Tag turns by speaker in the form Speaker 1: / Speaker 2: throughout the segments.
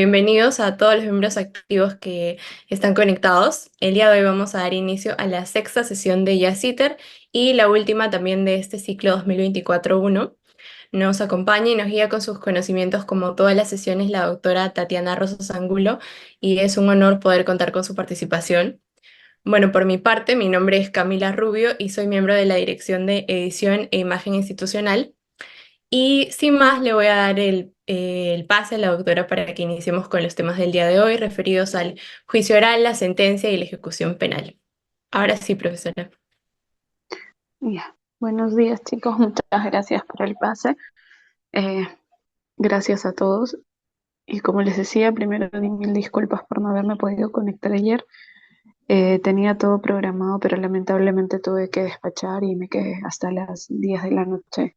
Speaker 1: Bienvenidos a todos los miembros activos que están conectados. El día de hoy vamos a dar inicio a la sexta sesión de Jazziter y la última también de este ciclo 2024-1. Nos acompaña y nos guía con sus conocimientos como todas las sesiones la doctora Tatiana Rosas Angulo y es un honor poder contar con su participación. Bueno, por mi parte, mi nombre es Camila Rubio y soy miembro de la Dirección de Edición e Imagen Institucional. Y sin más, le voy a dar el pase a la doctora para que iniciemos con los temas del día de hoy referidos al juicio oral, la sentencia y la ejecución penal. Ahora sí, profesora.
Speaker 2: Ya. Buenos días, chicos. Muchas gracias por el pase. Eh, Gracias a todos. Y como les decía, primero di mil disculpas por no haberme podido conectar ayer. Tenía todo programado, pero lamentablemente tuve que despachar y me quedé hasta las 10 de la noche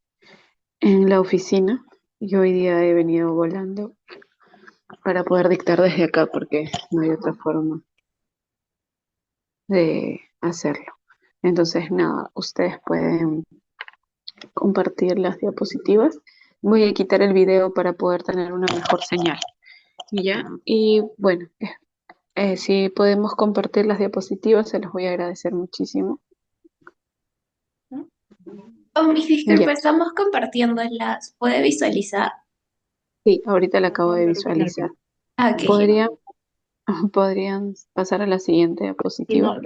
Speaker 2: en la oficina. Y hoy día he venido volando para poder dictar desde acá porque no hay otra forma de hacerlo. Entonces, nada, ustedes pueden compartir las diapositivas. Voy a quitar el video para poder tener una mejor señal. Ya, y bueno, si podemos compartir las diapositivas, se los voy a agradecer muchísimo.
Speaker 3: Oh, mis
Speaker 2: Ya,
Speaker 3: disculpas, estamos compartiéndolas. ¿Puede visualizar?
Speaker 2: sí, ahorita la acabo de visualizar.
Speaker 3: Ah, ok, genial.
Speaker 2: ¿Podrían, podrían pasar a la siguiente diapositiva?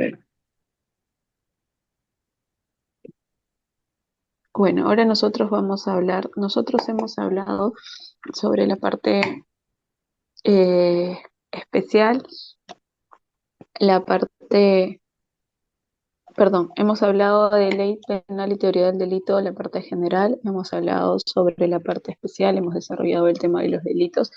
Speaker 2: Bueno, ahora nosotros vamos a hablar, nosotros hemos hablado sobre la parte eh, especial, la parte. Perdón, hemos hablado de ley penal y teoría del delito, la parte general, hemos hablado sobre la parte especial, hemos desarrollado el tema de los delitos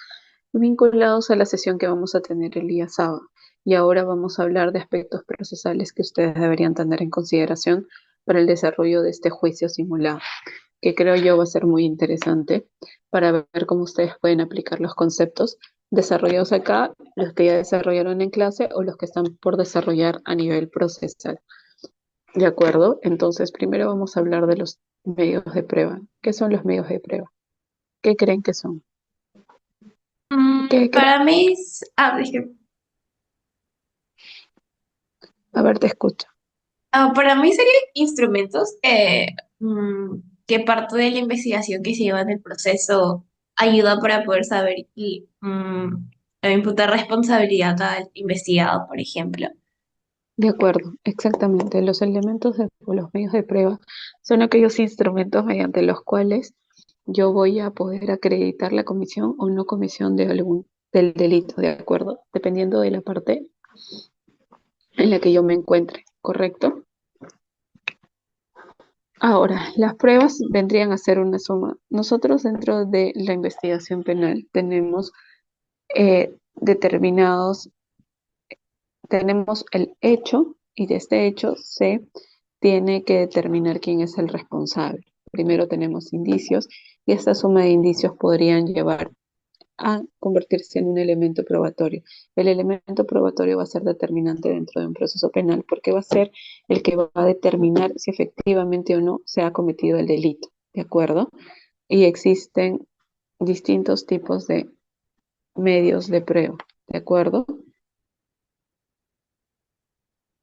Speaker 2: vinculados a la sesión que vamos a tener el día sábado. Y ahora vamos a hablar de aspectos procesales que ustedes deberían tener en consideración para el desarrollo de este juicio simulado, que creo yo va a ser muy interesante para ver cómo ustedes pueden aplicar los conceptos desarrollados acá, los que ya desarrollaron en clase o los que están por desarrollar a nivel procesal. De acuerdo, entonces primero vamos a hablar de los medios de prueba. ¿Qué son los medios de prueba? ¿Qué creen que son? ¿Qué creen?
Speaker 3: Para mí,
Speaker 2: A ver, te escucho.
Speaker 3: para mí serían instrumentos que parte de la investigación que se lleva en el proceso ayuda para poder saber y imputar responsabilidad al investigado, por ejemplo.
Speaker 2: De acuerdo, exactamente. Los elementos o los medios de prueba son aquellos instrumentos mediante los cuales yo voy a poder acreditar la comisión o no comisión de del delito, ¿de acuerdo? Dependiendo de la parte en la que yo me encuentre, ¿correcto? Ahora, las pruebas vendrían a ser una suma. Nosotros dentro de la investigación penal tenemos determinados, tenemos el hecho y de este hecho se tiene que determinar quién es el responsable. Primero tenemos indicios y esta suma de indicios podrían llevar a convertirse en un elemento probatorio. El elemento probatorio va a ser determinante dentro de un proceso penal porque va a ser el que va a determinar si efectivamente o no se ha cometido el delito, ¿de acuerdo? Y existen distintos tipos de medios de prueba, ¿de acuerdo?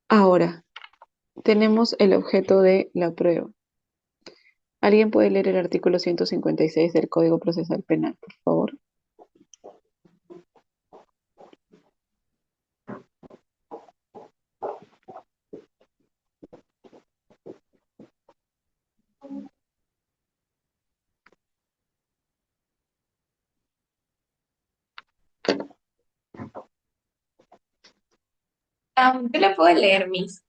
Speaker 2: Ahora, tenemos el objeto de la prueba. ¿Alguien puede leer el artículo 156 del Código Procesal Penal, por favor?
Speaker 3: Yo lo puedo leer, Miss.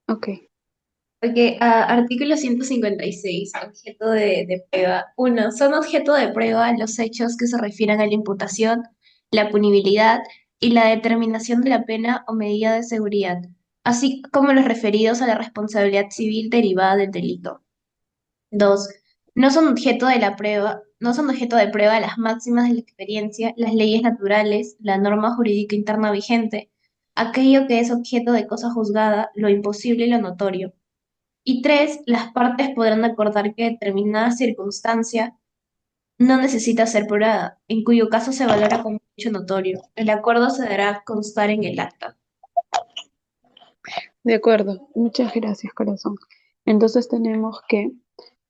Speaker 2: Ok,
Speaker 3: Porque artículo 156, objeto de prueba. Uno, son objeto de prueba los hechos que se refieren a la imputación, la punibilidad y la determinación de la pena o medida de seguridad, así como los referidos a la responsabilidad civil derivada del delito. Dos, no son objeto de la prueba, no son objeto de prueba las máximas de la experiencia, las leyes naturales, la norma jurídica interna vigente, aquello que es objeto de cosa juzgada, lo imposible y lo notorio. Y tres, las partes podrán acordar que determinada circunstancia no necesita ser probada, en cuyo caso se valora como un hecho notorio. El acuerdo se dará constar en el acta.
Speaker 2: De acuerdo, muchas gracias, corazón. Entonces tenemos que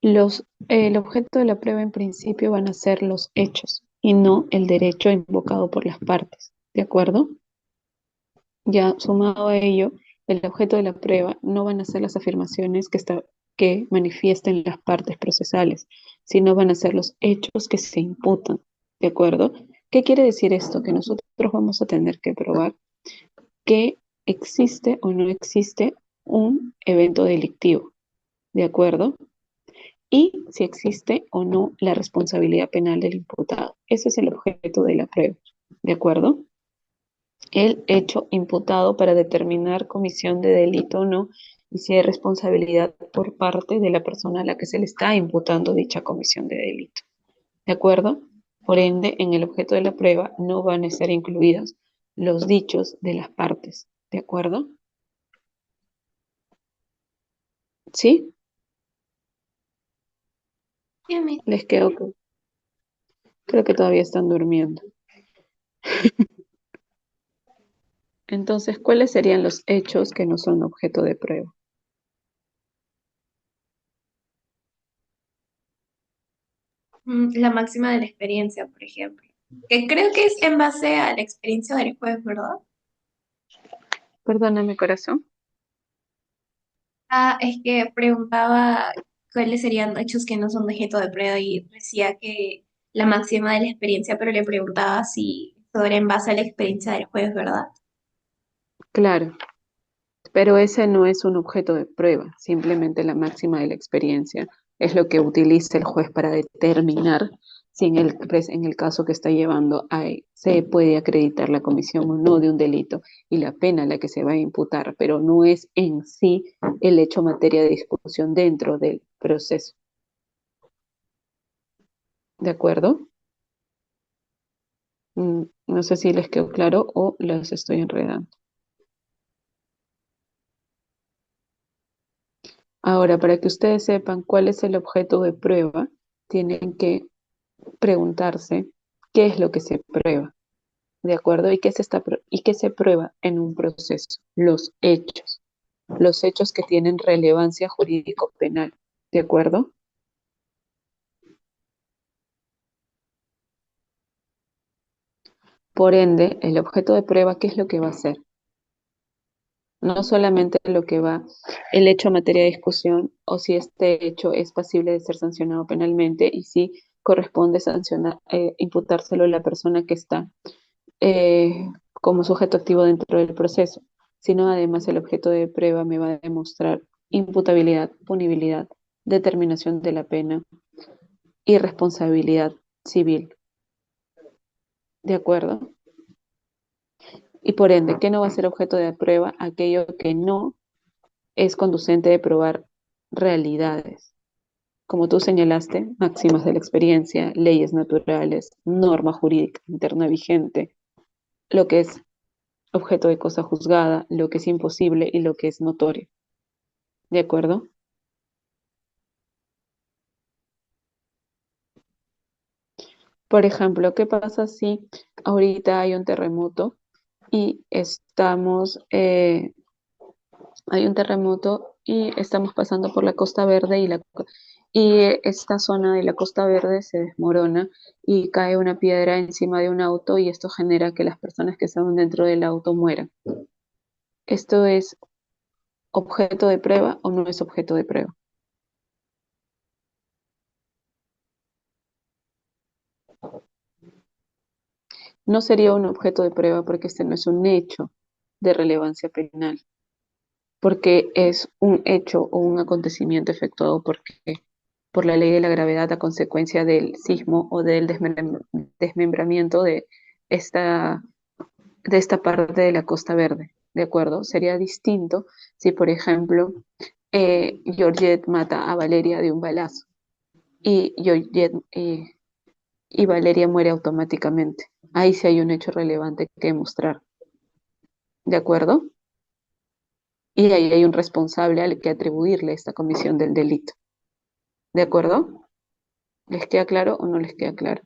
Speaker 2: el objeto de la prueba en principio van a ser los hechos y no el derecho invocado por las partes. ¿De acuerdo? Ya sumado a ello, el objeto de la prueba no van a ser las afirmaciones que manifiesten las partes procesales, sino van a ser los hechos que se imputan. ¿De acuerdo? ¿Qué quiere decir esto? Que nosotros vamos a tener que probar que existe o no existe un evento delictivo. ¿De acuerdo? Y si existe o no la responsabilidad penal del imputado. Ese es el objeto de la prueba. ¿De acuerdo? El hecho imputado para determinar comisión de delito o no y si hay responsabilidad por parte de la persona a la que se le está imputando dicha comisión de delito. ¿De acuerdo? Por ende, en el objeto de la prueba no van a ser incluidos los dichos de las partes. ¿De acuerdo? ¿Sí?
Speaker 3: Dígame.
Speaker 2: Les quedó. Creo que todavía están durmiendo. Entonces, ¿cuáles serían los hechos que no son objeto de prueba?
Speaker 3: La máxima de la experiencia, por ejemplo. Que creo que es en base a la experiencia del juez, ¿verdad?
Speaker 2: Perdóname, corazón.
Speaker 3: Ah, es que preguntaba cuáles serían hechos que no son objeto de prueba y decía que la máxima de la experiencia, pero le preguntaba si todo era en base a la experiencia del juez, ¿verdad?
Speaker 2: Claro, pero ese no es un objeto de prueba, simplemente la máxima de la experiencia es lo que utiliza el juez para determinar si en el caso que está llevando se puede acreditar la comisión o no de un delito y la pena a la que se va a imputar, pero no es en sí el hecho materia de discusión dentro del proceso. ¿De acuerdo? No sé si les quedó claro o los estoy enredando. Ahora, para que ustedes sepan cuál es el objeto de prueba, tienen que preguntarse qué es lo que se prueba, ¿de acuerdo? ¿Y qué se prueba en un proceso? Los hechos que tienen relevancia jurídico-penal, ¿de acuerdo? Por ende, el objeto de prueba, ¿qué es lo que va a hacer? No solamente el hecho a materia de discusión o si este hecho es pasible de ser sancionado penalmente y si corresponde imputárselo a la persona que está como sujeto activo dentro del proceso, sino además el objeto de prueba me va a demostrar imputabilidad, punibilidad, determinación de la pena y responsabilidad civil. ¿De acuerdo? Y por ende, ¿qué no va a ser objeto de prueba? Aquello que no es conducente de probar realidades. Como tú señalaste, máximas de la experiencia, leyes naturales, norma jurídica interna vigente, lo que es objeto de cosa juzgada, lo que es imposible y lo que es notorio. ¿De acuerdo? Por ejemplo, ¿qué pasa si ahorita hay un terremoto y hay un terremoto y estamos pasando por la Costa Verde y esta zona de la Costa Verde se desmorona y cae una piedra encima de un auto y esto genera que las personas que estaban dentro del auto mueran? ¿Esto es objeto de prueba o no es objeto de prueba? No sería un objeto de prueba porque este no es un hecho de relevancia penal, porque es un hecho o un acontecimiento efectuado por la ley de la gravedad a consecuencia del sismo o del desmembramiento esta, de esta parte de la Costa Verde, ¿de acuerdo? Sería distinto si, por ejemplo, Georgette mata a Valeria de un balazo y Valeria muere automáticamente. Ahí sí hay un hecho relevante que demostrar, ¿de acuerdo? Y ahí hay un responsable al que atribuirle esta comisión del delito, ¿de acuerdo? ¿Les queda claro o no les queda claro?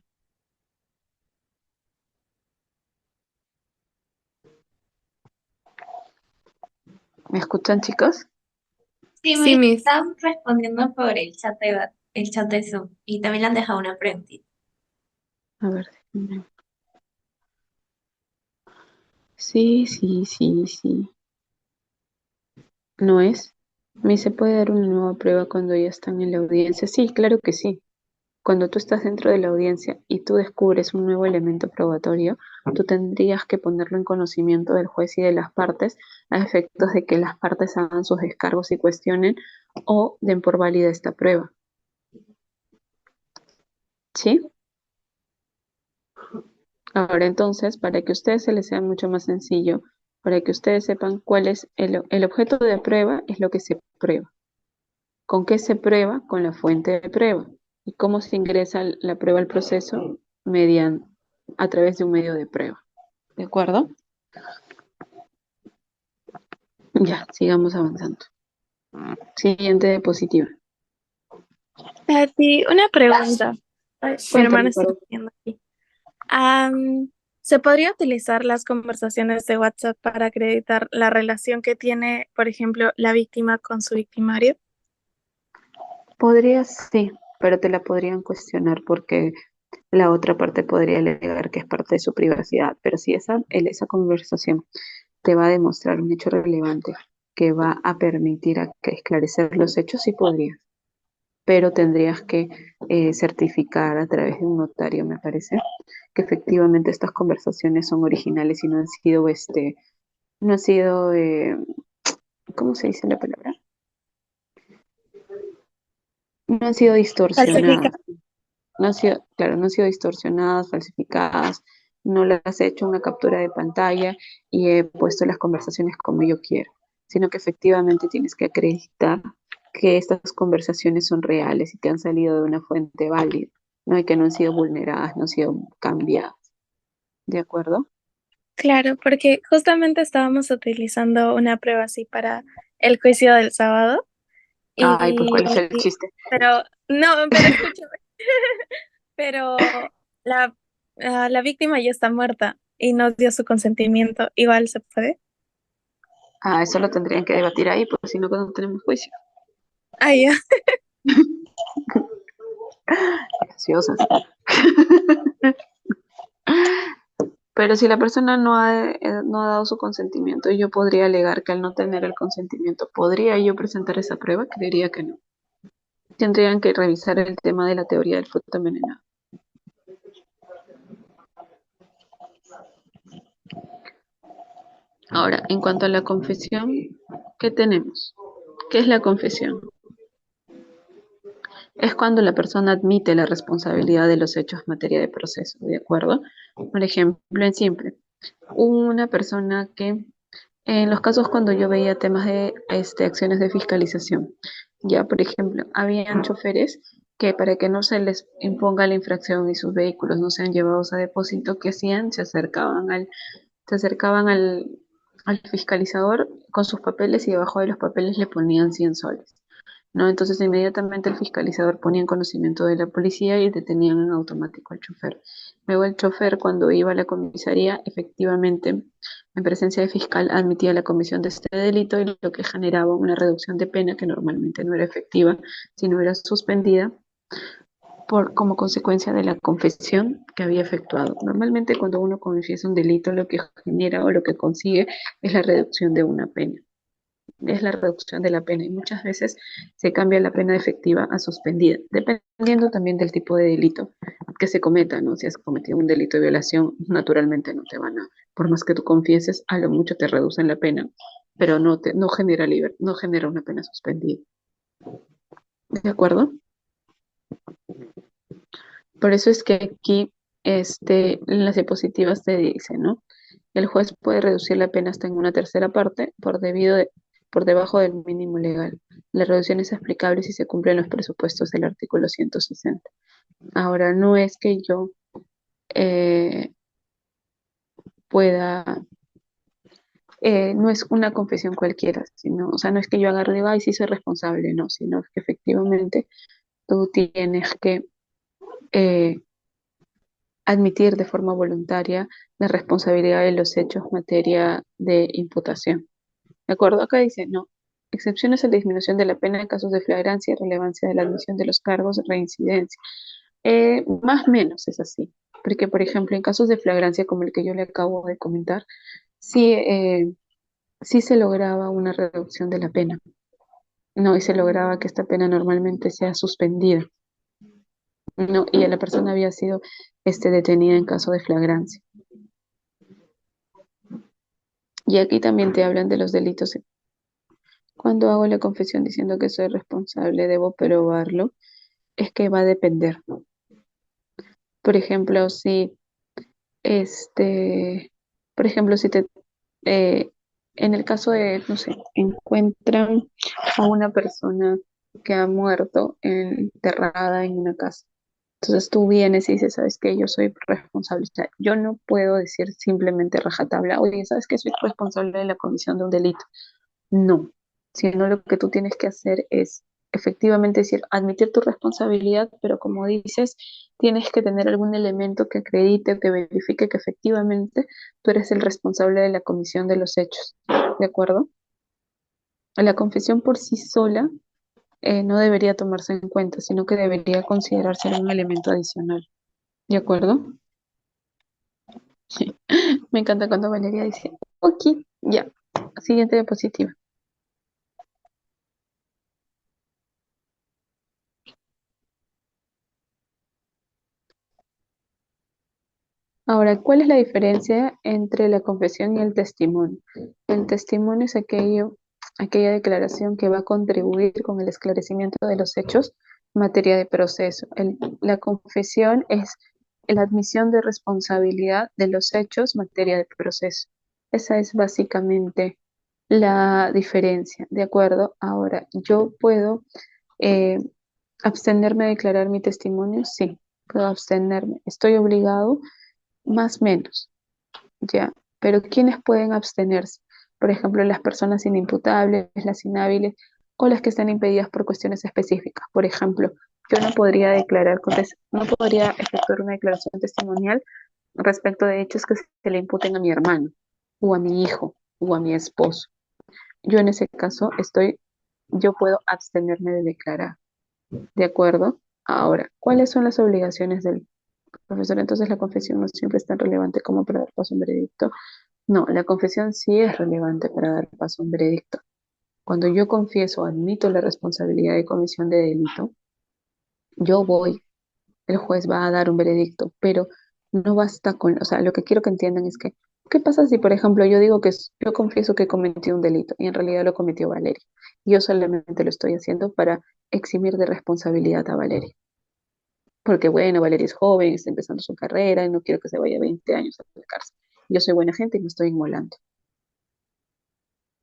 Speaker 2: ¿Me escuchan, chicos?
Speaker 3: Sí,
Speaker 1: Sí,
Speaker 3: Meli,
Speaker 1: Miss.
Speaker 3: están respondiendo por el chat de Zoom y también le han dejado una preguntita.
Speaker 2: A ver. Sí, sí, sí, sí. ¿No es? ¿Me se puede dar una nueva prueba cuando ya están en la audiencia? Sí, claro que sí. Cuando tú estás dentro de la audiencia y tú descubres un nuevo elemento probatorio, tú tendrías que ponerlo en conocimiento del juez y de las partes a efectos de que las partes hagan sus descargos y cuestionen o den por válida esta prueba. ¿Sí? Ahora entonces, para que a ustedes se les sea mucho más sencillo, para que ustedes sepan cuál es el objeto de prueba, es lo que se prueba. ¿Con qué se prueba? Con la fuente de prueba. ¿Y cómo se ingresa la prueba al proceso? Mediante, a través de un medio de prueba. ¿De acuerdo? Ya, sigamos avanzando. Siguiente diapositiva.
Speaker 4: Sí, una pregunta. Ay, mi hermana
Speaker 2: Cuéntame,
Speaker 4: está
Speaker 2: Caro.
Speaker 4: viendo aquí. ¿Se podría utilizar las conversaciones de WhatsApp para acreditar la relación que tiene, por ejemplo, la víctima con su victimario?
Speaker 2: Podrías, sí, pero te la podrían cuestionar porque la otra parte podría alegar que es parte de su privacidad. Pero si esa conversación te va a demostrar un hecho relevante que va a permitir que esclarecer los hechos, sí podrías. Pero tendrías que certificar a través de un notario, me parece, que efectivamente estas conversaciones son originales y no han sido, no han sido, ¿cómo se dice la palabra? No han sido
Speaker 4: Falsificar.
Speaker 2: distorsionadas, no han sido, claro, no han sido distorsionadas, falsificadas, no las he hecho una captura de pantalla y he puesto las conversaciones como yo quiero, sino que efectivamente tienes que acreditar que estas conversaciones son reales y que han salido de una fuente válida, ¿no? Y que no han sido vulneradas, no han sido cambiadas. ¿De acuerdo?
Speaker 4: Claro, porque justamente estábamos utilizando una prueba así para el juicio del sábado
Speaker 2: Ay, pues
Speaker 4: y,
Speaker 2: ¿cuál es el chiste?
Speaker 4: pero no, pero escúchame, pero la, la víctima ya está muerta y no dio su consentimiento. Igual se puede.
Speaker 2: Ah, eso lo tendrían que debatir ahí, pues si no, no tenemos juicio.
Speaker 4: Ah, ya.
Speaker 2: Graciosas. Pero si la persona no ha dado su consentimiento, yo podría alegar que al no tener el consentimiento, ¿podría yo presentar esa prueba? Creería que no. Tendrían que revisar el tema de la teoría del fruto envenenado. Ahora, en cuanto a la confesión, ¿qué tenemos? ¿Qué es la confesión? Es cuando la persona admite la responsabilidad de los hechos en materia de proceso, ¿de acuerdo? Por ejemplo, en simple, una persona que en los casos cuando yo veía temas de acciones de fiscalización, ya por ejemplo, habían choferes que para que no se les imponga la infracción y sus vehículos no sean llevados a depósito, ¿qué hacían? Se acercaban al fiscalizador con sus papeles y debajo de los papeles le ponían 100 soles. ¿No? Entonces inmediatamente el fiscalizador ponía en conocimiento de la policía y detenían en automático al chofer. Luego el chofer cuando iba a la comisaría, efectivamente, en presencia de fiscal, admitía la comisión de este delito y lo que generaba una reducción de pena que normalmente no era efectiva, sino era suspendida como consecuencia de la confesión que había efectuado. Normalmente cuando uno confiesa un delito, lo que genera o lo que consigue es la reducción de una pena, es la reducción de la pena y muchas veces se cambia la pena efectiva a suspendida, dependiendo también del tipo de delito que se cometa, ¿no? Si has cometido un delito de violación, naturalmente no te van a, por más que tú confieses, a lo mucho te reducen la pena, pero no genera no genera una pena suspendida. ¿De acuerdo? Por eso es que aquí en las diapositivas te dice, ¿no? El juez puede reducir la pena hasta en una tercera parte por debajo del mínimo legal. La reducción es aplicable si se cumplen los presupuestos del artículo 160. Ahora, no es que yo eh, pueda, no es una confesión cualquiera, sino, o sea, no es que yo agarre y diga, ay, sí soy responsable, no, sino que efectivamente tú tienes que eh, admitir de forma voluntaria la responsabilidad de los hechos materia de imputación. ¿De acuerdo? Acá dice, no, excepciones a la disminución de la pena en casos de flagrancia y relevancia de la admisión de los cargos de reincidencia. Más o menos es así, porque por ejemplo en casos de flagrancia como el que yo le acabo de comentar, sí, sí se lograba una reducción de la pena, no, y se lograba que esta pena normalmente sea suspendida, no, y la persona había sido detenida en caso de flagrancia. Y aquí también te hablan de los delitos. Cuando hago la confesión diciendo que soy responsable, debo probarlo, es que va a depender. Por ejemplo, si este, por ejemplo, si te eh, en el caso de, no sé, encuentran a una persona que ha muerto enterrada en una casa. Entonces tú vienes y dices, ¿sabes qué? Yo soy responsable. O sea, yo no puedo decir simplemente rajatabla, oye, ¿sabes qué? Soy responsable de la comisión de un delito. No, sino lo que tú tienes que hacer es efectivamente decir, admitir tu responsabilidad, pero como dices, tienes que tener algún elemento que acredite, que verifique que efectivamente tú eres el responsable de la comisión de los hechos. ¿De acuerdo? La confesión por sí sola no debería tomarse en cuenta, sino que debería considerarse un elemento adicional. ¿De acuerdo? Me encanta cuando Valeria dice, ok, ya, siguiente diapositiva. Ahora, ¿cuál es la diferencia entre la confesión y el testimonio? El testimonio es aquella declaración que va a contribuir con el esclarecimiento de los hechos en materia de proceso. La confesión es la admisión de responsabilidad de los hechos en materia de proceso. Esa es básicamente la diferencia, ¿de acuerdo? Ahora, ¿yo puedo eh, abstenerme de declarar mi testimonio? Sí, puedo abstenerme. ¿Estoy obligado? Más o menos, ya. Pero ¿quiénes pueden abstenerse? Por ejemplo, las personas inimputables, las inhábiles o las que están impedidas por cuestiones específicas. Por ejemplo, yo no podría no podría efectuar una declaración testimonial respecto de hechos que se le imputen a mi hermano, o a mi hijo, o a mi esposo. Yo en ese caso yo puedo abstenerme de declarar, ¿de acuerdo? Ahora, ¿cuáles son las obligaciones del profesor? Entonces la confesión no siempre es tan relevante como para dar paso a un veredicto. No, la confesión sí es relevante para dar paso a un veredicto. Cuando yo confieso, admito la responsabilidad de comisión de delito, yo voy, el juez va a dar un veredicto, pero no basta con, o sea, lo que quiero que entiendan es que, ¿qué pasa si, por ejemplo, yo digo yo confieso que cometí un delito y en realidad lo cometió Valeria? Yo solamente lo estoy haciendo para eximir de responsabilidad a Valeria. Porque bueno, Valeria es joven, está empezando su carrera y no quiero que se vaya 20 años a la cárcel. Yo soy buena gente y me estoy inmolando.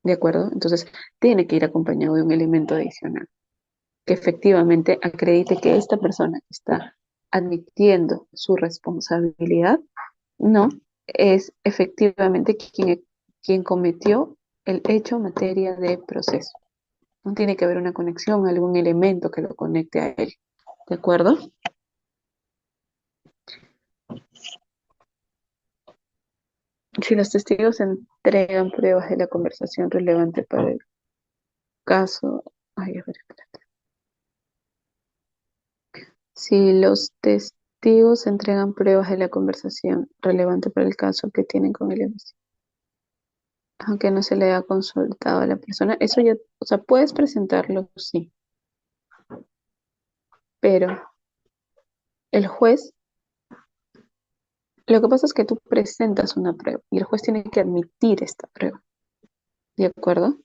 Speaker 2: ¿De acuerdo? Entonces, tiene que ir acompañado de un elemento adicional que efectivamente acredite que esta persona que está admitiendo su responsabilidad no es efectivamente quien cometió el hecho en materia de proceso. No tiene que haber una conexión, algún elemento que lo conecte a él. ¿De acuerdo? Si los testigos entregan pruebas de la conversación relevante para el caso, ay, a ver, espérate. Si los testigos entregan pruebas de la conversación relevante para el caso que tienen con el investigador, aunque no se le ha consultado a la persona, eso ya, o sea, puedes presentarlo, sí, pero el juez, lo que pasa es que tú presentas una prueba y el juez tiene que admitir esta prueba, ¿de acuerdo?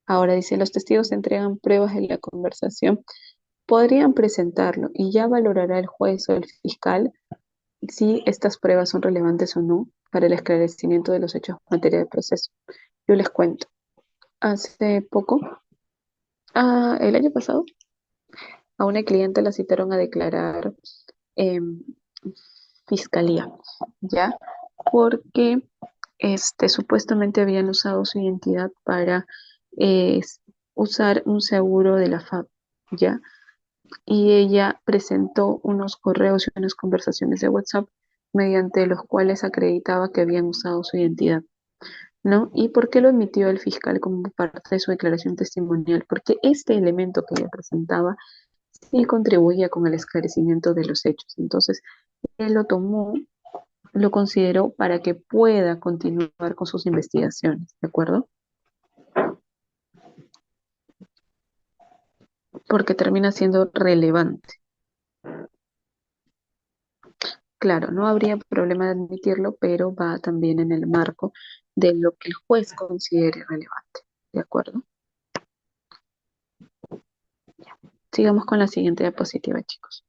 Speaker 2: Ahora dice, los testigos entregan pruebas de la conversación, podrían presentarlo y ya valorará el juez o el fiscal si estas pruebas son relevantes o no para el esclarecimiento de los hechos en materia de proceso. Yo les cuento, hace poco, el año pasado, a una cliente la citaron a declarar en fiscalía, ¿ya? Porque supuestamente habían usado su identidad para eh, usar un seguro de la FAP, ¿ya? y ella presentó unos correos y unas conversaciones de WhatsApp mediante los cuales acreditaba que habían usado su identidad, ¿no? ¿Y por qué lo emitió el fiscal como parte de su declaración testimonial? Porque este elemento que ella presentaba sí contribuía con el esclarecimiento de los hechos. Entonces, él lo tomó, lo consideró para que pueda continuar con sus investigaciones, ¿de acuerdo? Porque termina siendo relevante. Claro, no habría problema de admitirlo, pero va también en el marco de lo que el juez considere relevante, ¿de acuerdo? Sigamos con la siguiente diapositiva, chicos.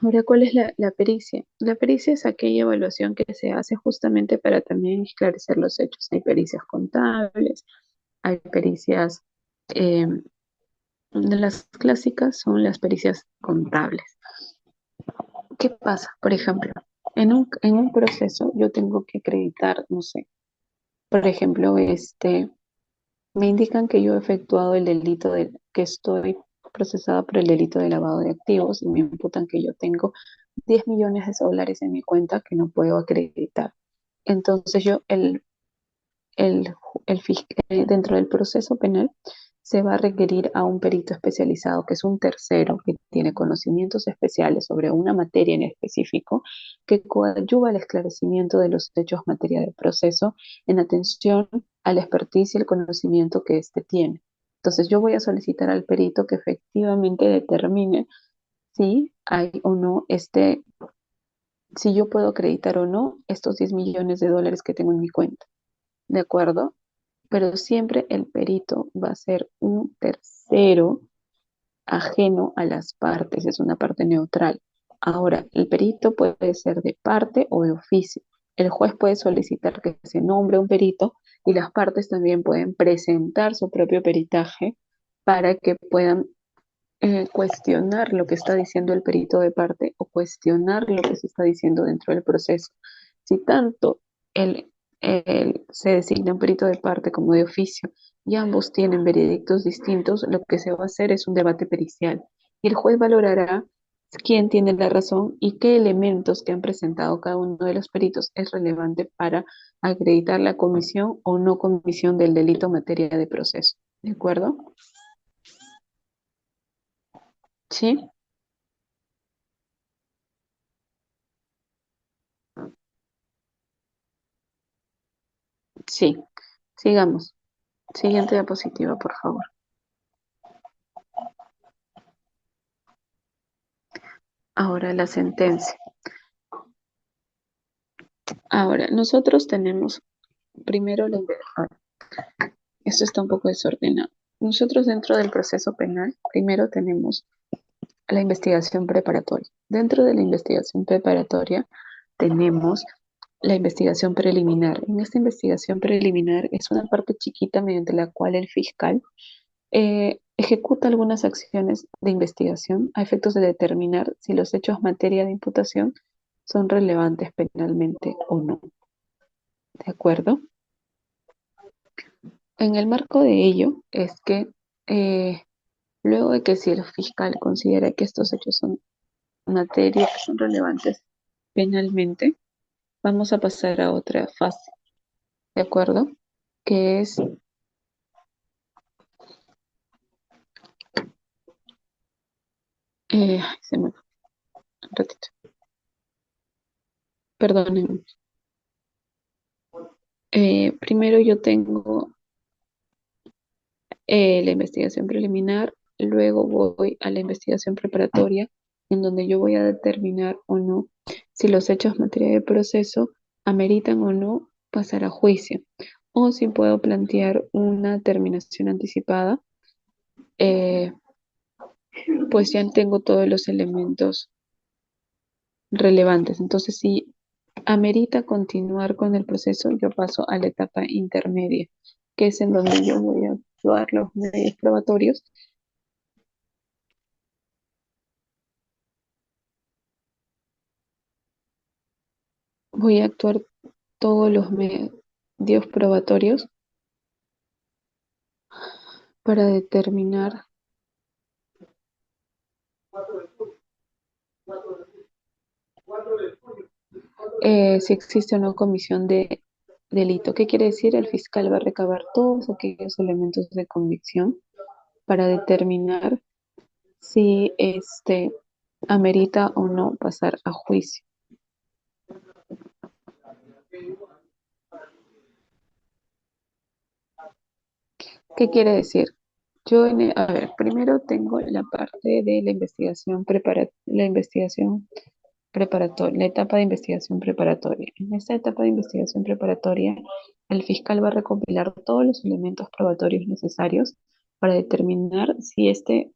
Speaker 2: Ahora, ¿cuál es la pericia? La pericia es aquella evaluación que se hace justamente para también esclarecer los hechos. Hay pericias contables, hay pericias, eh, de las clásicas son las pericias contables. ¿Qué pasa? Por ejemplo, en un proceso yo tengo que acreditar, no sé, por ejemplo, me indican que yo he efectuado el delito que estoy procesada por el delito de lavado de activos y me imputan que yo tengo 10 millones de dólares en mi cuenta que no puedo acreditar. Entonces el, dentro del proceso penal se va a requerir a un perito especializado, que es un tercero que tiene conocimientos especiales sobre una materia en específico, que coadyuva al esclarecimiento de los hechos materia del proceso en atención a la expertise y el conocimiento que éste tiene. Entonces yo voy a solicitar al perito que efectivamente determine si hay o no si yo puedo acreditar o no estos 10 millones de dólares que tengo en mi cuenta. ¿De acuerdo? Pero siempre el perito va a ser un tercero ajeno a las partes, es una parte neutral. Ahora, el perito puede ser de parte o de oficio. El juez puede solicitar que se nombre un perito y las partes también pueden presentar su propio peritaje para que puedan cuestionar lo que está diciendo el perito de parte o cuestionar lo que se está diciendo dentro del proceso. Si tanto el, se designa un perito de parte como de oficio y ambos tienen veredictos distintos, lo que se va a hacer es un debate pericial y el juez valorará quién tiene la razón y qué elementos que han presentado cada uno de los peritos es relevante para acreditar la comisión o no comisión del delito en materia de proceso. ¿De acuerdo? ¿Sí? Sí. Sigamos. Siguiente diapositiva, por favor. Ahora la sentencia. Ahora, nosotros tenemos primero esto está un poco desordenado. Nosotros dentro del proceso penal, primero tenemos la investigación preparatoria. Dentro de la investigación preparatoria tenemos la investigación preliminar. En esta investigación preliminar es una parte chiquita mediante la cual el fiscal ejecuta algunas acciones de investigación a efectos de determinar si los hechos materia de imputación son relevantes penalmente o no. ¿De acuerdo? En el marco de ello es que luego de que si el fiscal considera que estos hechos son materia, son relevantes penalmente, vamos a pasar a otra fase, ¿de acuerdo? Que es, se me fue un ratito, perdónenme. Primero yo tengo la investigación preliminar, luego voy a la investigación preparatoria, en donde yo voy a determinar o no si los hechos materia de proceso ameritan o no pasar a juicio, o si puedo plantear una terminación anticipada, eh, pues ya tengo todos los elementos relevantes. Entonces, si amerita continuar con el proceso, yo paso a la etapa intermedia, que es en donde yo voy a actuar los medios probatorios. Voy a actuar todos los medios probatorios para determinar si existe o no comisión de delito. ¿Qué quiere decir? El fiscal va a recabar todos aquellos elementos de convicción para determinar si amerita o no pasar a juicio. ¿Qué quiere decir? A ver, primero tengo la parte de la investigación preparatoria, la etapa de investigación preparatoria. En esta etapa de investigación preparatoria, el fiscal va a recopilar todos los elementos probatorios necesarios para determinar si este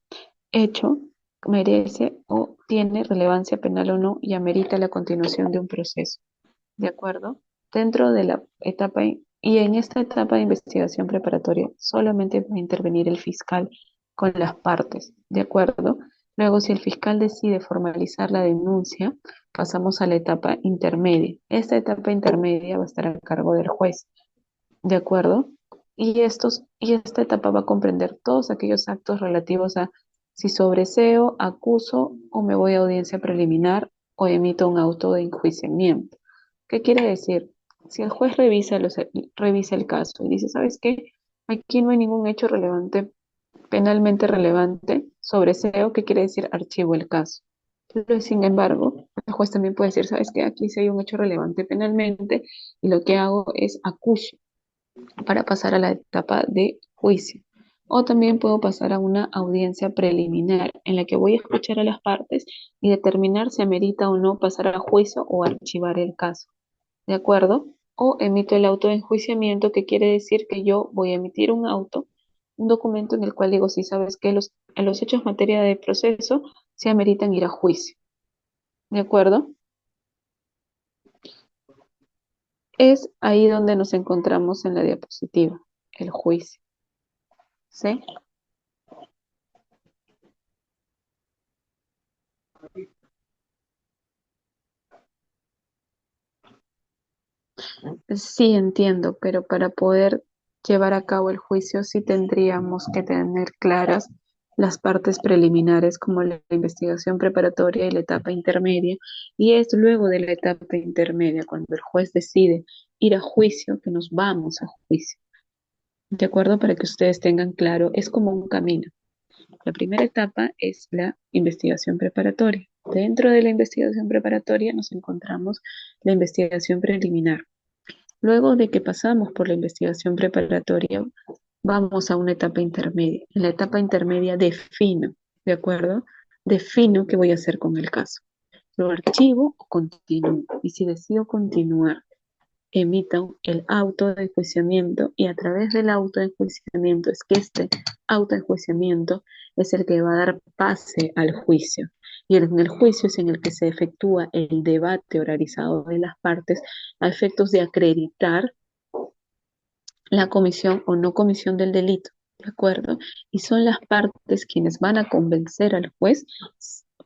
Speaker 2: hecho merece o tiene relevancia penal o no y amerita la continuación de un proceso. ¿De acuerdo? Dentro de la etapa y en esta etapa de investigación preparatoria solamente va a intervenir el fiscal con las partes. ¿De acuerdo? Luego, si el fiscal decide formalizar la denuncia, pasamos a la etapa intermedia. Esta etapa intermedia va a estar a cargo del juez. ¿De acuerdo? Y esta etapa va a comprender todos aquellos actos relativos a si sobreseo, acuso o me voy a audiencia preliminar o emito un auto de enjuiciamiento. ¿Qué quiere decir? Si el juez revisa el caso y dice, ¿sabes qué? Aquí no hay ningún hecho relevante, penalmente relevante, sobreseo, ¿qué quiere decir? Archivo el caso. Pero, sin embargo, el juez también puede decir, ¿sabes qué? Aquí sí hay un hecho relevante penalmente y lo que hago es acuso para pasar a la etapa de juicio. O también puedo pasar a una audiencia preliminar en la que voy a escuchar a las partes y determinar si amerita o no pasar a juicio o archivar el caso. ¿De acuerdo? O emito el auto de enjuiciamiento, que quiere decir que yo voy a emitir un documento en el cual digo, si sabes que los hechos en materia de proceso se ameritan ir a juicio. ¿De acuerdo? Es ahí donde nos encontramos en la diapositiva, el juicio. ¿Sí? Sí, entiendo, pero para poder llevar a cabo el juicio sí tendríamos que tener claras las partes preliminares como la investigación preparatoria y la etapa intermedia. Y es luego de la etapa intermedia, cuando el juez decide ir a juicio, que nos vamos a juicio. ¿De acuerdo? Para que ustedes tengan claro, es como un camino. La primera etapa es la investigación preparatoria. Dentro de la investigación preparatoria nos encontramos la investigación preliminar. Luego de que pasamos por la investigación preparatoria, vamos a una etapa intermedia. En la etapa intermedia defino, ¿de acuerdo? Defino qué voy a hacer con el caso. Lo archivo o continúo. Y si decido continuar, emito el auto de enjuiciamiento y a través del auto de enjuiciamiento es que este auto de enjuiciamiento es el que va a dar pase al juicio. Y en el juicio es en el que se efectúa el debate oralizado de las partes a efectos de acreditar la comisión o no comisión del delito, ¿de acuerdo? Y son las partes quienes van a convencer al juez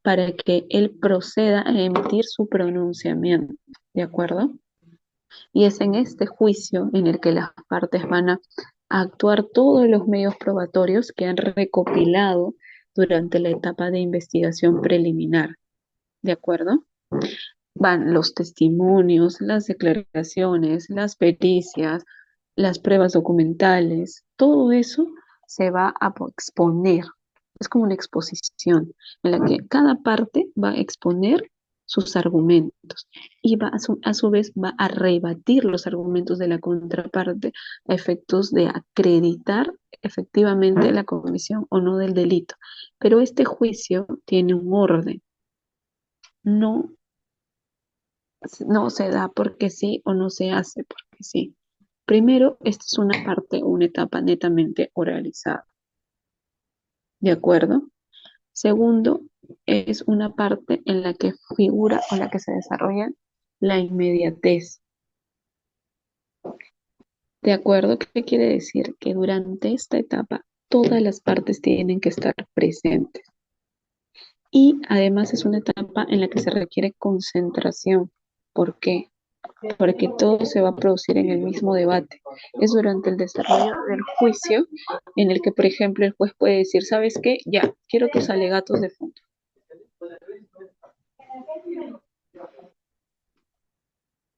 Speaker 2: para que él proceda a emitir su pronunciamiento, ¿de acuerdo? Y es en este juicio en el que las partes van a actuar todos los medios probatorios que han recopilado durante la etapa de investigación preliminar, ¿de acuerdo? Van los testimonios, las declaraciones, las pericias, las pruebas documentales, todo eso se va a exponer. Es como una exposición en la que cada parte va a exponer sus argumentos y a su vez va a rebatir los argumentos de la contraparte a efectos de acreditar efectivamente la comisión o no del delito. Pero este juicio tiene un orden, no no se da porque sí o no se hace porque sí. Primero, esta es una parte, una etapa netamente oralizada. ¿De acuerdo? Segundo, es una parte en la que figura o la que se desarrolla la inmediatez. ¿De acuerdo? ¿Qué quiere decir? Que durante esta etapa todas las partes tienen que estar presentes. Y además es una etapa en la que se requiere concentración. ¿Por qué? porque todo se va a producir en el mismo debate. Es durante el desarrollo del juicio en el que, por ejemplo, el juez puede decir, ¿sabes qué? Ya, quiero tus alegatos de fondo.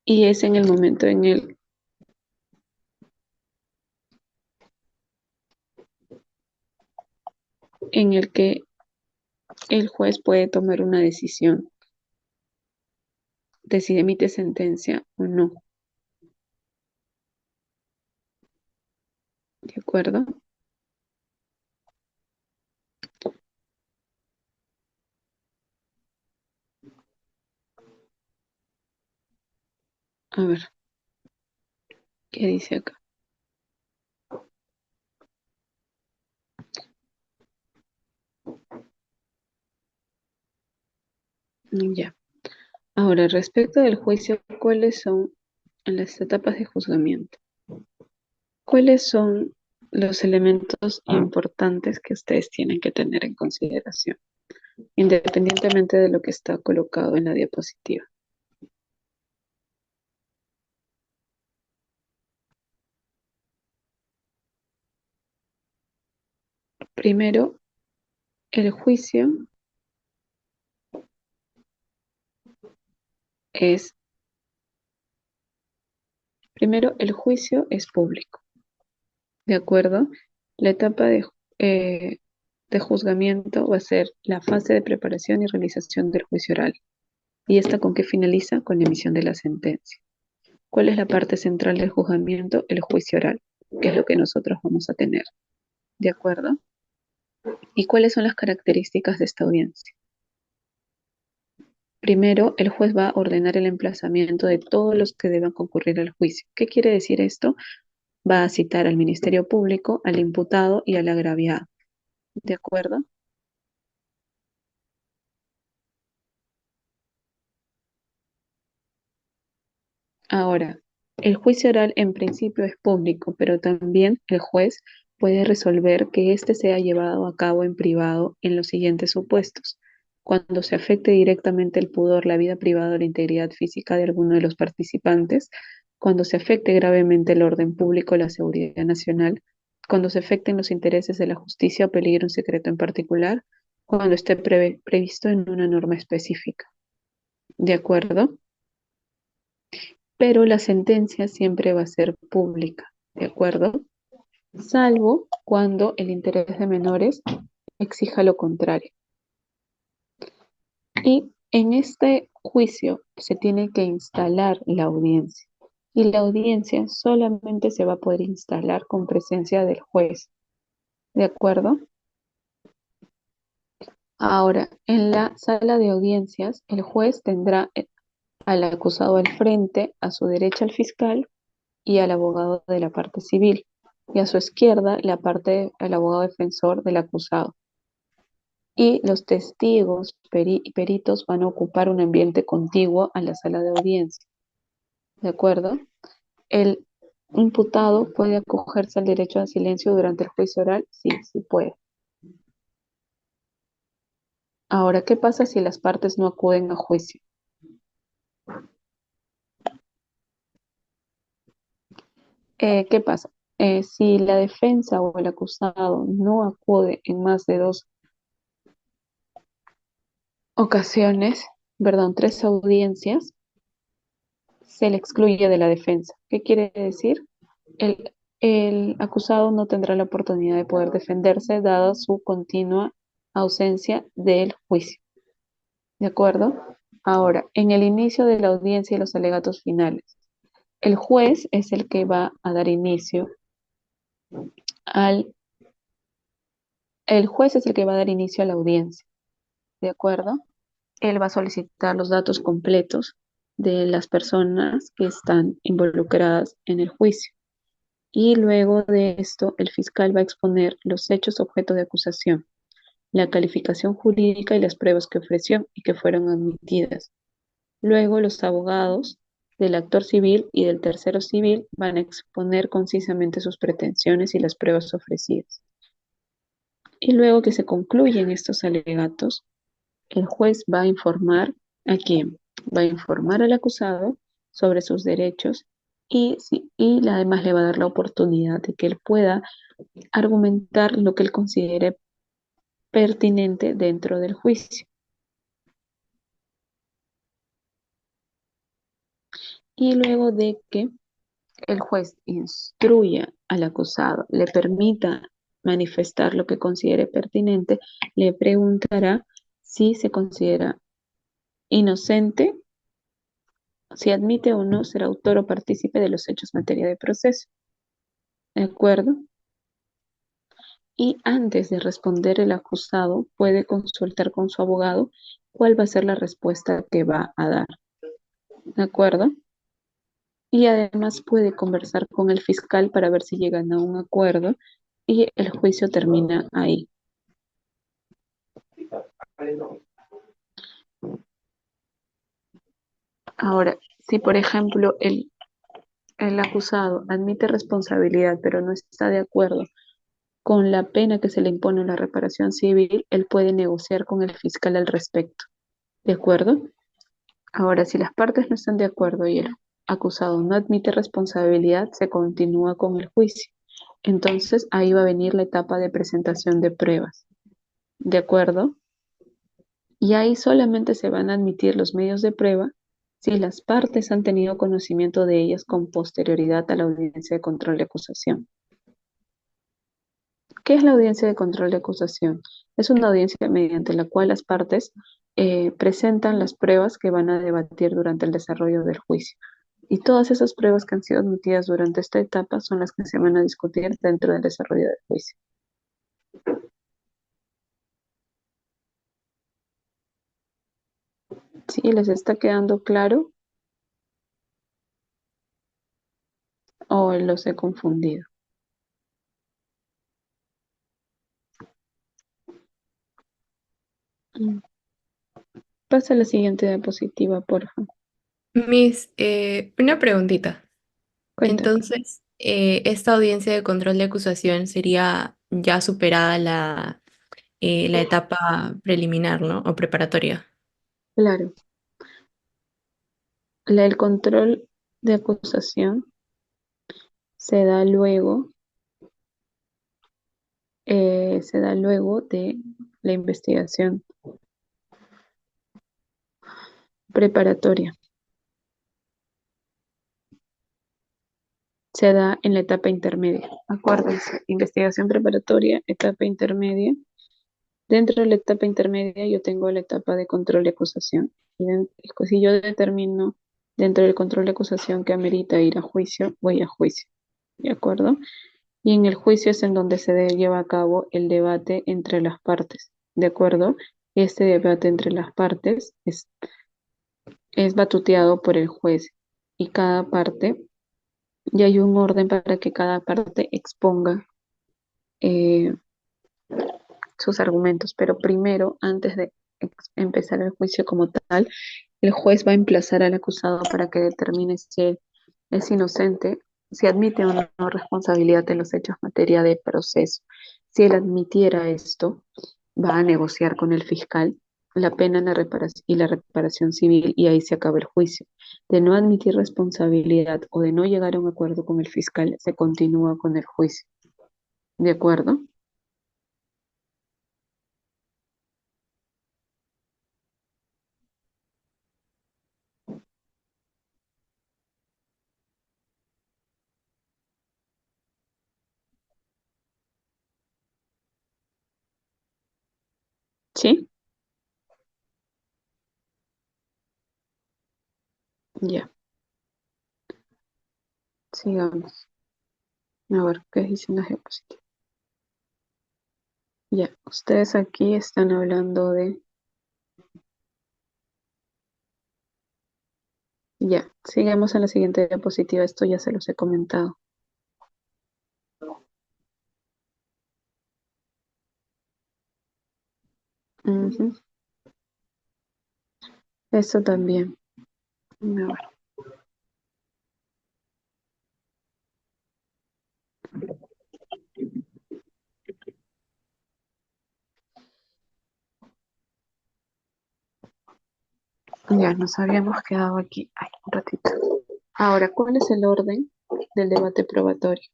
Speaker 2: Y es en el momento en el que el juez puede tomar una decisión de si emite sentencia o no. ¿De acuerdo? A ver, ¿qué dice acá? Ya. Ahora, respecto del juicio, ¿cuáles son las etapas de juzgamiento? ¿Cuáles son los elementos importantes que ustedes tienen que tener en consideración, independientemente de lo que está colocado en la diapositiva? Primero, el juicio es, el juicio es público, ¿de acuerdo? La etapa de juzgamiento va a ser la fase de preparación y realización del juicio oral. ¿Y esta con qué finaliza? Con la emisión de la sentencia. ¿Cuál es la parte central del juzgamiento? El juicio oral, que es lo que nosotros vamos a tener. ¿De acuerdo? ¿Y cuáles son las características de esta audiencia? Primero, el juez va a ordenar el emplazamiento de todos los que deban concurrir al juicio. ¿Qué quiere decir esto? Va a citar al Ministerio Público, al imputado y al agraviado. ¿De acuerdo? Ahora, el juicio oral en principio es público, pero también el juez puede resolver que éste sea llevado a cabo en privado en los siguientes supuestos. Cuando se afecte directamente el pudor, la vida privada o la integridad física de alguno de los participantes, cuando se afecte gravemente el orden público o la seguridad nacional, cuando se afecten los intereses de la justicia o peligre un secreto en particular, cuando esté previsto en una norma específica. ¿De acuerdo? Pero la sentencia siempre va a ser pública, ¿de acuerdo? Salvo cuando el interés de menores exija lo contrario. Y en este juicio se tiene que instalar la audiencia. Y la audiencia solamente se va a poder instalar con presencia del juez, ¿de acuerdo? Ahora, en la sala de audiencias, el juez tendrá al acusado al frente, a su derecha al fiscal y al abogado de la parte civil, y a su izquierda el abogado defensor del acusado. Y los testigos y peritos van a ocupar un ambiente contiguo a la sala de audiencia. ¿De acuerdo? El imputado puede acogerse al derecho al silencio durante el juicio oral. Sí, sí puede. Ahora, ¿qué pasa si las partes no acuden a juicio? ¿Qué pasa? Si la defensa o el acusado no acude en más de dos ocasiones, perdón, tres audiencias, se le excluye de la defensa. ¿Qué quiere decir? El acusado no tendrá la oportunidad de poder defenderse dada su continua ausencia del juicio. ¿De acuerdo? Ahora, en el inicio de la audiencia y los alegatos finales, el juez es el que va a dar inicio al, el juez es el que va a dar inicio a la audiencia. ¿De acuerdo? Él va a solicitar los datos completos de las personas que están involucradas en el juicio. Y luego de esto, el fiscal va a exponer los hechos objeto de acusación, la calificación jurídica y las pruebas que ofreció y que fueron admitidas. Luego, los abogados del actor civil y del tercero civil van a exponer concisamente sus pretensiones y las pruebas ofrecidas. Y luego que se concluyen estos alegatos, el juez va a informar a quién. Va a informar al acusado sobre sus derechos y además le va a dar la oportunidad de que él pueda argumentar lo que él considere pertinente dentro del juicio. Y luego de que el juez instruya al acusado, le permita manifestar lo que considere pertinente, le preguntará si se considera inocente, si admite o no ser autor o partícipe de los hechos materia de proceso. ¿De acuerdo? Y antes de responder el acusado puede consultar con su abogado cuál va a ser la respuesta que va a dar. ¿De acuerdo? Y además puede conversar con el fiscal para ver si llegan a un acuerdo y el juicio termina ahí. Ahora, si por ejemplo el acusado admite responsabilidad pero no está de acuerdo con la pena que se le impone en la reparación civil, él puede negociar con el fiscal al respecto. ¿De acuerdo? Ahora, si las partes no están de acuerdo y el acusado no admite responsabilidad, se continúa con el juicio. Entonces, ahí va a venir la etapa de presentación de pruebas. ¿De acuerdo? Y ahí solamente se van a admitir los medios de prueba si las partes han tenido conocimiento de ellas con posterioridad a la audiencia de control de acusación. ¿Qué es la audiencia de control de acusación? Es una audiencia mediante la cual las partes presentan las pruebas que van a debatir durante el desarrollo del juicio. Y todas esas pruebas que han sido admitidas durante esta etapa son las que se van a discutir dentro del desarrollo del juicio. ¿Sí? ¿Les está quedando claro o los he confundido? Mm. Pasa a la siguiente diapositiva, por favor.
Speaker 1: Una preguntita.
Speaker 2: Cuéntame.
Speaker 1: Entonces, esta audiencia de control de acusación sería ya superada la etapa preliminar, ¿no? O preparatoria.
Speaker 2: Claro. El control de acusación se da luego de la investigación preparatoria. Se da en la etapa intermedia. Acuérdense, investigación preparatoria, etapa intermedia. Dentro de la etapa intermedia yo tengo la etapa de control de acusación. Si yo determino dentro del control de acusación que amerita ir a juicio, voy a juicio. ¿De acuerdo? Y en el juicio es en donde lleva a cabo el debate entre las partes. ¿De acuerdo? Este debate entre las partes es batuteado por el juez y cada parte, y hay un orden para que cada parte exponga eh, sus argumentos, pero primero, antes de empezar el juicio como tal, el juez va a emplazar al acusado para que determine si él es inocente, si admite o no responsabilidad en los hechos materia de proceso. Si él admitiera esto, va a negociar con el fiscal la pena en la reparación civil y ahí se acaba el juicio. De no admitir responsabilidad o de no llegar a un acuerdo con el fiscal, se continúa con el juicio. ¿De acuerdo? ¿Sí? Ya, sigamos. A ver, ¿qué dicen las diapositivas? Ya, ustedes aquí están hablando de... Ya, sigamos a la siguiente diapositiva. Esto ya se los he comentado. Ujú. Eso también. A ver. Ya, nos habíamos quedado aquí. Ay, un ratito. Ahora, ¿cuál es el orden del debate probatorio?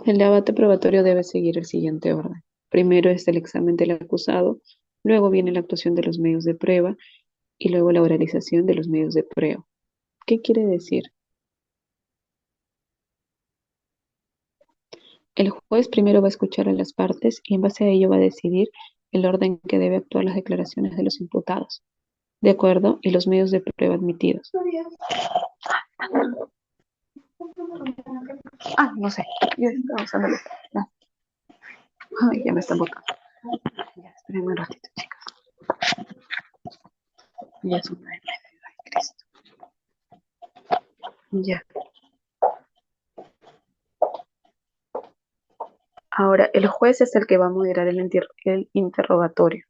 Speaker 2: El debate probatorio debe seguir el siguiente orden. Primero es el examen del acusado, luego viene la actuación de los medios de prueba y luego la oralización de los medios de prueba. ¿Qué quiere decir? El juez primero va a escuchar a las partes y en base a ello va a decidir el orden en que debe actuar las declaraciones de los imputados, ¿de acuerdo? Y los medios de prueba admitidos. No sé. Yo estaba usando no. Ay, ya me están botando. Ya, espérenme un ratito, chicas. Ya es una de ay, Cristo. Ya. Ahora, el juez es el que va a moderar el interrogatorio,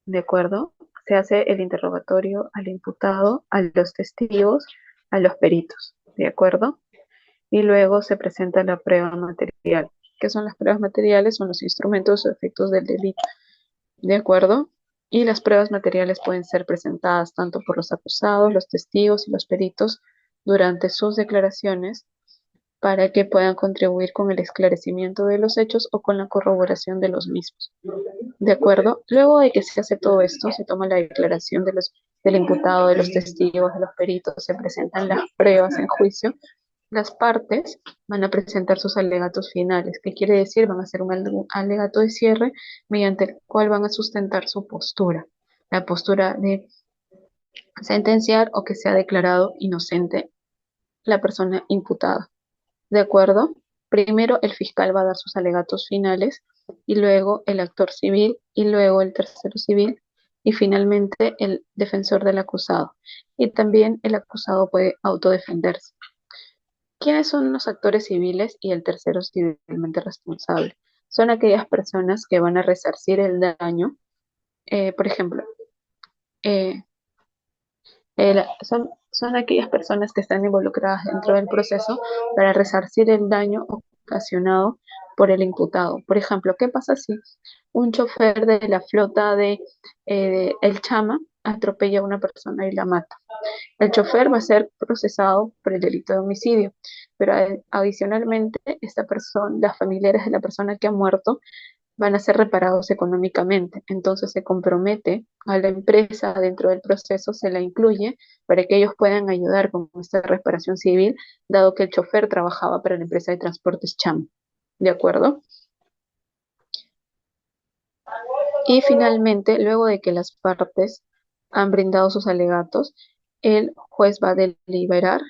Speaker 2: ¿de acuerdo? Se hace el interrogatorio al imputado, a los testigos, a los peritos, ¿de acuerdo? Y luego se presenta la prueba material. ¿Qué son las pruebas materiales? Son los instrumentos o efectos del delito, ¿de acuerdo? Y las pruebas materiales pueden ser presentadas tanto por los acusados, los testigos y los peritos durante sus declaraciones para que puedan contribuir con el esclarecimiento de los hechos o con la corroboración de los mismos. ¿De acuerdo? Luego de que se hace todo esto, se toma la declaración del imputado, de los testigos, de los peritos, se presentan las pruebas en juicio. Las partes van a presentar sus alegatos finales. ¿Qué quiere decir? Van a hacer un alegato de cierre mediante el cual van a sustentar su postura. La postura de sentenciar o que sea declarado inocente la persona imputada. ¿De acuerdo? Primero el fiscal va a dar sus alegatos finales y luego el actor civil y luego el tercero civil y finalmente el defensor del acusado. Y también el acusado puede autodefenderse. ¿Quiénes son los actores civiles y el tercero civilmente responsable? Son aquellas personas que van a resarcir el daño. Por ejemplo, eh, son aquellas personas que están involucradas dentro del proceso para resarcir el daño ocasionado por el imputado. Por ejemplo, ¿qué pasa si un chofer de la flota de El Chama atropella a una persona y la mata? El chofer va a ser procesado por el delito de homicidio, pero adicionalmente esta persona, las familiares de la persona que ha muerto van a ser reparados económicamente. Entonces se compromete a la empresa dentro del proceso, se la incluye para que ellos puedan ayudar con esta reparación civil, dado que el chofer trabajaba para la empresa de transportes CHAM. ¿De acuerdo? Y finalmente, luego de que las partes han brindado sus alegatos, el juez va a deliberar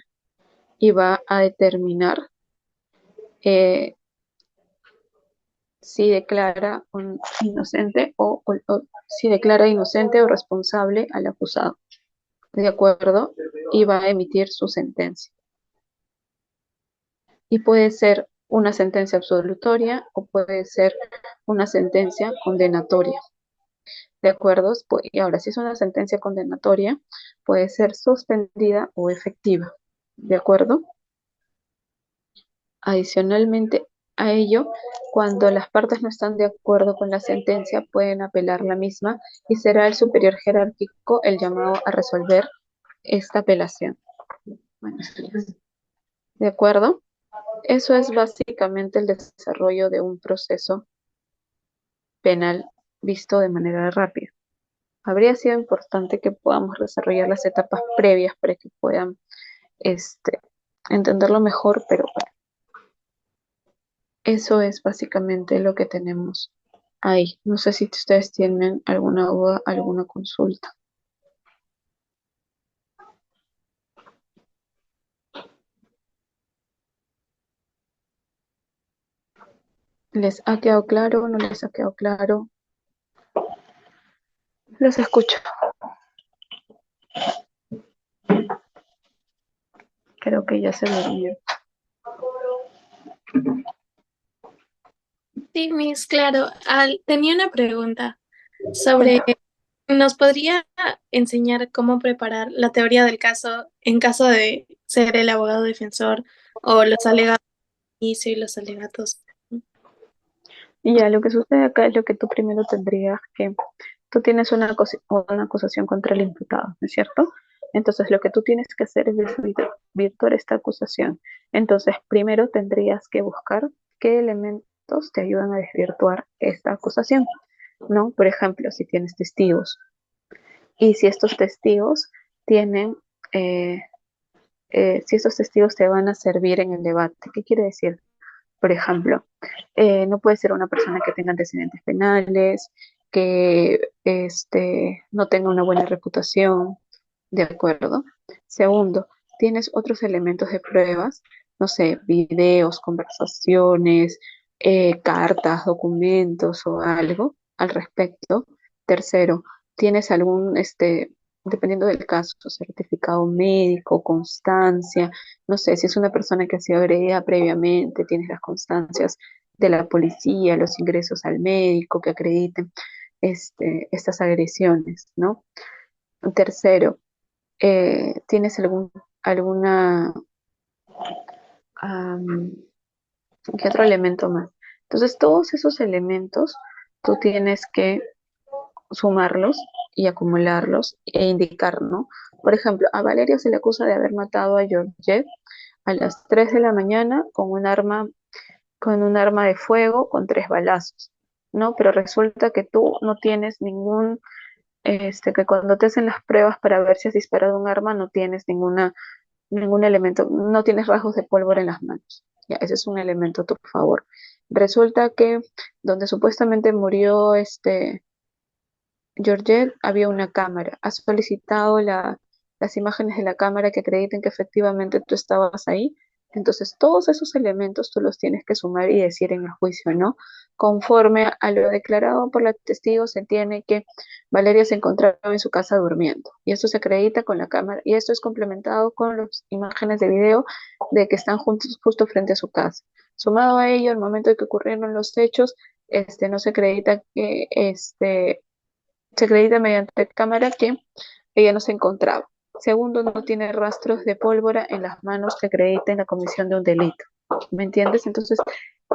Speaker 2: y va a determinar si declara inocente o si declara inocente o responsable al acusado. ¿De acuerdo? Y va a emitir su sentencia. Y puede ser una sentencia absolutoria o puede ser una sentencia condenatoria. ¿De acuerdo? Y ahora, si es una sentencia condenatoria, puede ser suspendida o efectiva. ¿De acuerdo? Adicionalmente a ello, cuando las partes no están de acuerdo con la sentencia, pueden apelar la misma y será el superior jerárquico el llamado a resolver esta apelación. Bueno, ¿de acuerdo? Eso es básicamente el desarrollo de un proceso penal visto de manera rápida. Habría sido importante que podamos desarrollar las etapas previas para que puedan entenderlo mejor, pero bueno, eso es básicamente lo que tenemos ahí. No sé si ustedes tienen alguna duda, alguna consulta. ¿Les ha quedado claro o no les ha quedado claro? Los escucho. Creo que ya se durmió.
Speaker 4: Sí, Miss, claro. Tenía una pregunta sobre, ¿nos podría enseñar cómo preparar la teoría del caso en caso de ser el abogado defensor o los alegatos de inicio y los alegatos?
Speaker 2: Y ya, lo que sucede acá es lo que tú primero tendrías que... Tú tienes una acusación contra el imputado, ¿no es cierto? Entonces, lo que tú tienes que hacer es desvirtuar esta acusación. Entonces, primero tendrías que buscar qué elementos te ayudan a desvirtuar esta acusación, ¿no? Por ejemplo, si tienes testigos y si estos testigos tienen, eh, si estos testigos te van a servir en el debate. ¿Qué quiere decir? Por ejemplo, no puede ser una persona que tenga antecedentes penales, que no tenga una buena reputación, ¿de acuerdo? Segundo, tienes otros elementos de pruebas, no sé, videos, conversaciones, cartas, documentos o algo al respecto. Tercero, tienes algún, dependiendo del caso, certificado médico, constancia, no sé, si es una persona que ha sido agredida previamente, tienes las constancias de la policía, los ingresos al médico que acrediten estas agresiones, ¿no? Tercero, ¿tienes alguna, am, qué otro elemento más? Entonces, todos esos elementos tú tienes que sumarlos y acumularlos e indicar, ¿no? Por ejemplo, a Valeria se le acusa de haber matado a Georgette a las 3 de la mañana con un arma de fuego con 3 balazos, ¿no? Pero resulta que tú no tienes que cuando te hacen las pruebas para ver si has disparado un arma, no tienes ningún elemento, no tienes rasgos de pólvora en las manos. Ya, ese es un elemento a tu favor. Resulta que donde supuestamente murió Georgette había una cámara. Has solicitado las imágenes de la cámara que acrediten que efectivamente tú estabas ahí. Entonces, todos esos elementos tú los tienes que sumar y decir en el juicio, ¿no? Conforme a lo declarado por la testigo, se tiene que Valeria se encontraba en su casa durmiendo. Y esto se acredita con la cámara. Y esto es complementado con las imágenes de video de que están juntos, justo frente a su casa. Sumado a ello, al momento de que ocurrieron los hechos, no se acredita que se acredita mediante cámara que ella no se encontraba. Segundo, no tiene rastros de pólvora en las manos que acrediten la comisión de un delito. ¿Me entiendes? Entonces,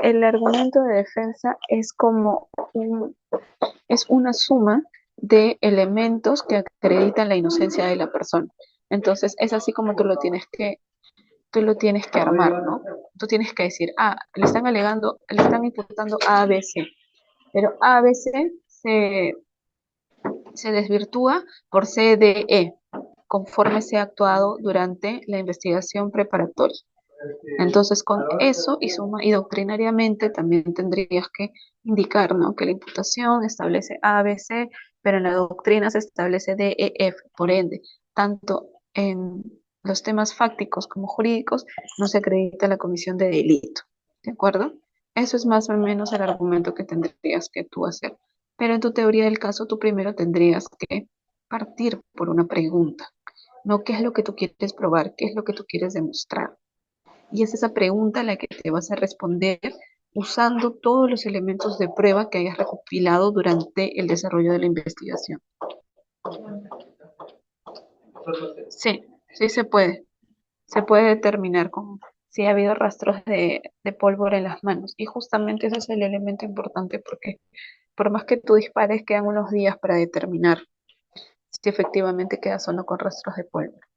Speaker 2: el argumento de defensa es es una suma de elementos que acreditan la inocencia de la persona. Entonces, es así como tú lo tienes que armar, ¿no? Tú tienes que decir, le están alegando, le están imputando A, B, C, pero A, B, C se desvirtúa por CDE, conforme se ha actuado durante la investigación preparatoria. Entonces, con eso y doctrinariamente también tendrías que indicar, ¿no? Que la imputación establece A, B, C, pero en la doctrina se establece D, E, F. Por ende, tanto en los temas fácticos como jurídicos no se acredita la comisión de delito. ¿De acuerdo? Eso es más o menos el argumento que tendrías que tú hacer. Pero en tu teoría del caso, tú primero tendrías que partir por una pregunta. No qué es lo que tú quieres probar, qué es lo que tú quieres demostrar. Y es esa pregunta la que te vas a responder usando todos los elementos de prueba que hayas recopilado durante el desarrollo de la investigación. Sí, sí se puede. Se puede determinar si ha habido rastros de pólvora en las manos. Y justamente ese es el elemento importante porque por más que tú dispares, quedan unos días para determinar si efectivamente quedas o no con rastros de pólvora.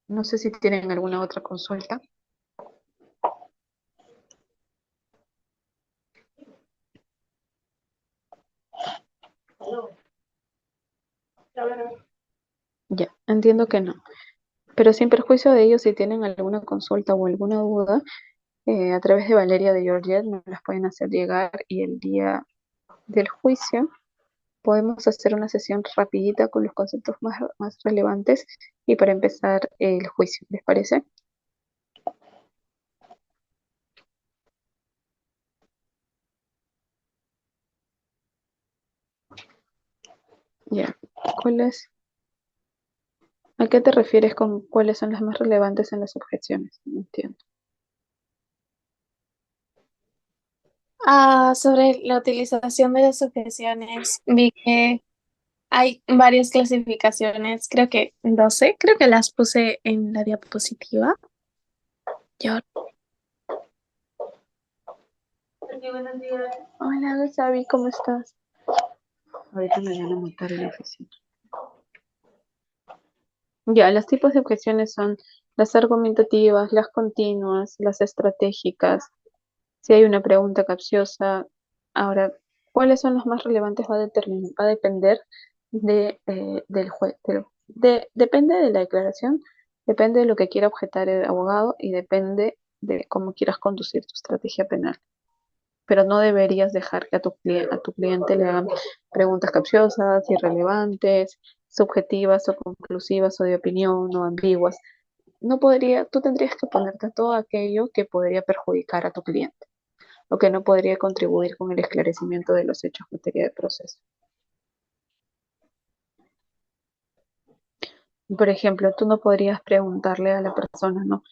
Speaker 2: No sé si tienen alguna otra consulta. Ya, entiendo que no. Pero sin perjuicio de ello, si tienen alguna consulta o alguna duda, a través de Valeria de Georgette me las pueden hacer llegar y el día del juicio podemos hacer una sesión rapidita con los conceptos más relevantes y para empezar el juicio, ¿les parece? Ya. ¿A qué te refieres con cuáles son las más relevantes en las objeciones? No entiendo.
Speaker 4: Sobre la utilización de las objeciones, vi que hay varias clasificaciones, creo que 12, creo que las puse en la diapositiva. Yo,
Speaker 2: Hola, Gaby, ¿cómo estás? Ahorita me van a montar en la oficina. Ya, los tipos de objeciones son las argumentativas, las continuas, las estratégicas. Si hay una pregunta capciosa, ahora, ¿cuáles son las más relevantes? Va a depender del juez. Depende de la declaración, depende de lo que quiera objetar el abogado y depende de cómo quieras conducir tu estrategia penal. Pero no deberías dejar que a tu cliente le hagan preguntas capciosas, irrelevantes, subjetivas o conclusivas o de opinión o ambiguas. No podría, tú tendrías que ponerte a todo aquello que podría perjudicar a tu cliente o que no podría contribuir con el esclarecimiento de los hechos materia de proceso. Por ejemplo, tú no podrías preguntarle a la persona, ¿no?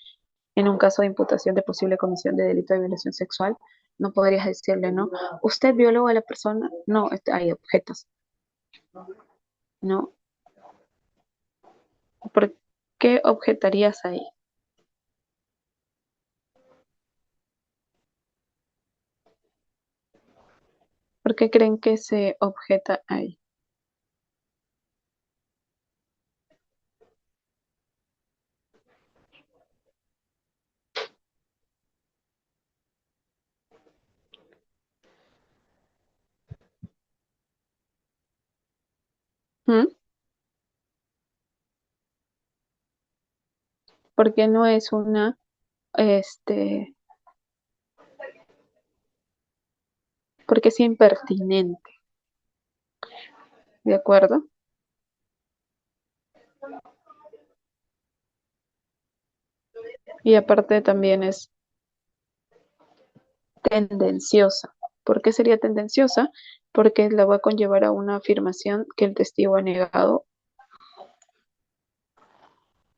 Speaker 2: En un caso de imputación de posible comisión de delito de violación sexual, no podrías decirle, ¿no? ¿Usted violó a la persona? No, hay objetos, ¿no? ¿Por qué objetarías ahí? ¿Por qué creen que se objeta ahí? ¿Mm? Porque no es este, porque es impertinente, ¿de acuerdo? Y aparte también es tendenciosa. ¿Por qué sería tendenciosa? Porque la va a conllevar a una afirmación que el testigo ha negado,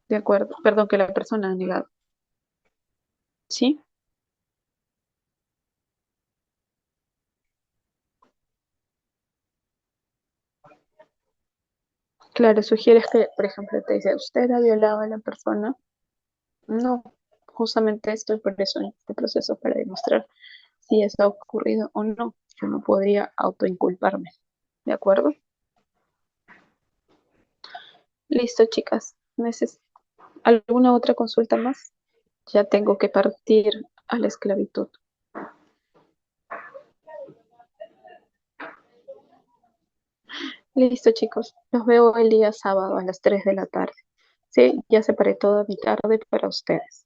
Speaker 2: ¿de acuerdo? Perdón, que la persona ha negado, ¿sí? Claro, sugieres que, por ejemplo, te dice, ¿usted ha violado a la persona? No, justamente estoy por eso en este proceso para demostrar si eso ha ocurrido o no. Yo no podría autoinculparme, ¿de acuerdo? Listo, chicas. ¿Alguna otra consulta más? Ya tengo que partir a la esclavitud. Listo, chicos. Los veo el día sábado a las 3 de la tarde. Sí, ya separé toda mi tarde para ustedes.